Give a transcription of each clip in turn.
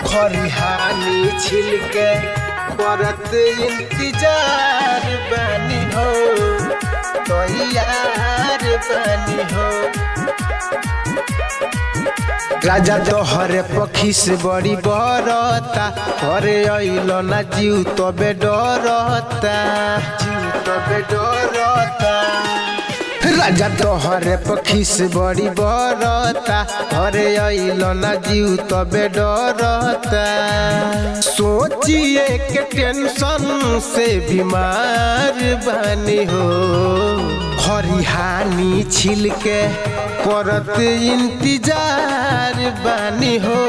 खरिहानी छिलके करत इंतजार बानी हो, तैयार बानी हो। राजा तोहरे पखी से बड़ी बरता, घरे अइलो ना जीव तबे डरता, जीव तबे डरता। राजा तोहरे पखी से बड़ी बरता, घरे अइलो ना जीव तबे डरता। सोचिए के टेंशन से बीमार बानी हो, खरिहानी छिलके करत इंतजार बानी हो,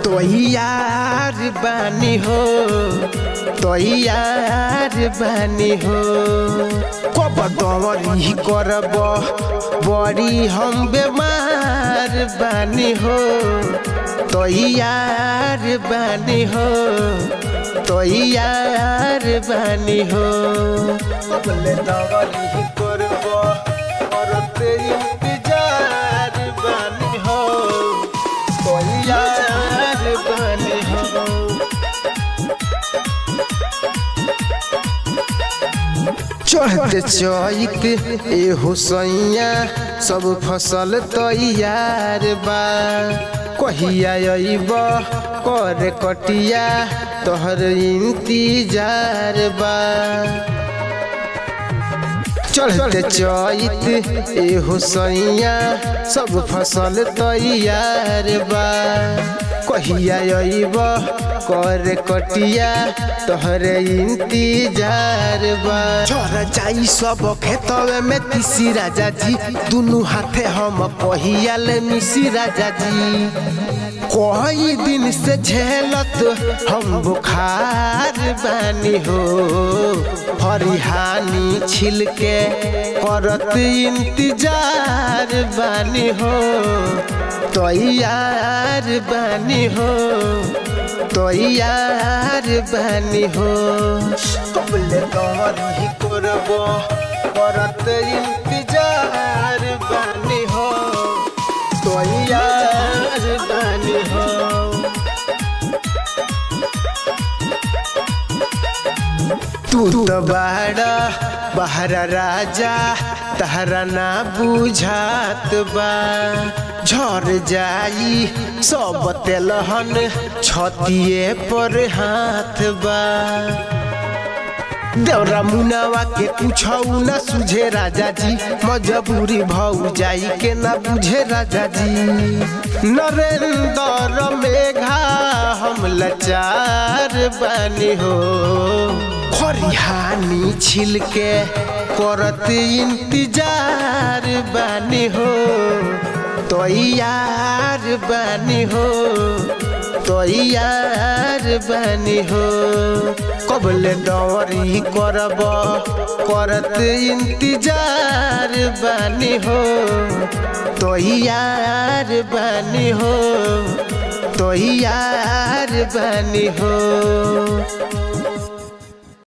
तैयार बानी हो, तैयार बानी हो। कब दवरी करब बड़ी हम बेमार बानी हो, तैयार बानी हो, तैयार बानी हो। कबले दवरी करब करत इंतजार बानी हो, तैयार बानी हो। चढ़ते चैत ए हुसैया सब फसल तैयार बा, कहिया अइब कर कटिया तोहर इंतजार बा। चढ़ते चैत ए हुसैया सब फसल तैयार बा, कहिया अइब कर कटिया तोहरे इंतजार बा। चढ़ जाई सब खेतवे में तीसी राजा जी, दुनू हाथे हम कहिया ले मिसी राजा जी। कई दिन से झेलत हम बुखार बानी हो, खरिहानी छिलके करत इंतजार बानी हो, तैयार बानी हो, तैयार बानी हो। कबले दवरी करब करत इंतजार बानी हो, तैयार बानी हो। तू तो बाड़ा बहरा राजा, तहरा ना बुझात बा, झड़ जाई सब तेलहन छतिए पर हाथ बा। देवरा मुनावा के पूछऊ ना सुझे राजा जी, मजबूरी भौ जाई के ना बुझे राजा जी। नरेंद्र मेघा हम लाचार बानी हो, खरिहानी छिलके करत इंतजार बानी हो, तैयार बानी हो, तैयार बानी हो। कबले दवरी करब करत इंतजार बानी हो, तैयार बानी हो, तैयार बानी हो।